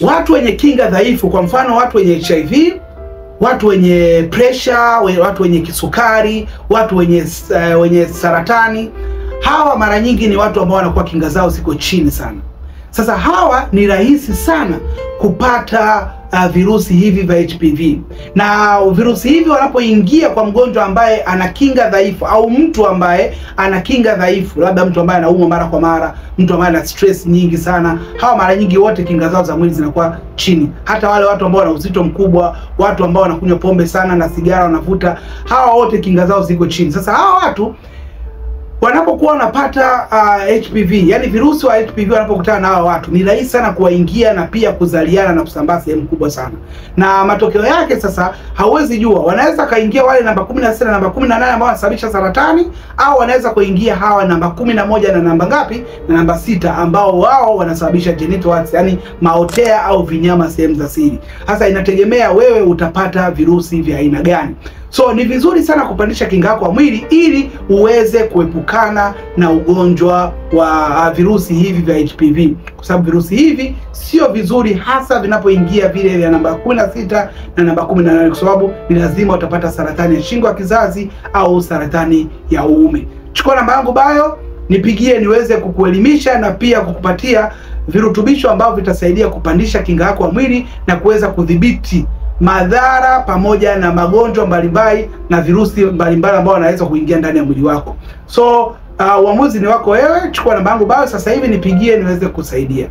watu wenye kinga dhaifu, kwa mfano watu wenye HIV, watu wenye pressure, watu wenye kisukari, watu wenye saratani, hawa mara nyingi ni watu ambao wanakuwa kinga zao ziko chini sana. Sasa hawa ni rahisi sana kupata virusi hivi vya HPV, na virusi hivi wanapoingia kwa mgonjwa ambaye ana kinga dhaifu au mtu ambaye ana kinga dhaifu, labda mtu ambaye anaumwa mara kwa mara, mtu ambaye ana stress nyingi sana, hawa mara nyingi wote kinga zao za mwili zinakuwa chini. Hata wale watu ambao wana uzito mkubwa, watu ambao wanakunywa pombe sana na sigara wanavuta, hawa wote kinga zao ziko chini. Sasa hawa watu wanapokuwa wanapata HPV, yani virusi wa HPV, wanapokutana na hawa watu ni rahisi sana kuwaingia na pia kuzaliana na kusambaa sehemu kubwa sana. Na matokeo yake sasa hauwezi jua, wanaweza kaingia wale namba 16 na namba 18 ambao wanasababisha saratani, au wanaweza kuingia hawa namba 11 na namba ngapi, na namba 6 ambao wao wanasababisha genital warts, yani maotea au vinyama sehemu za siri. Sasa inategemea wewe utapata virusi vya aina gani. So ni vizuri sana kupandisha kinga yako ya mwili ili uweze kuepukana na ugonjwa wa virusi hivi vya HPV, kwa sababu virusi hivi sio vizuri hasa vinapoingia vile vya namba 16 na namba 18, kwa sababu ni lazima utapata saratani ya shingo ya kizazi au saratani ya uume. Chukua namba yangu bio, nipigie niweze kukuelimisha na pia kukupatia virutubisho ambavyo vitasaidia kupandisha kinga yako ya mwili na kuweza kudhibiti madhara pamoja na magonjwa mbalimbali na virusi mbalimbali ambao wanaweza kuingia ndani ya mwili wako. So uamuzi ni wako wewe. Chukua namba yangu bio sasa hivi, nipigie niweze kusaidia.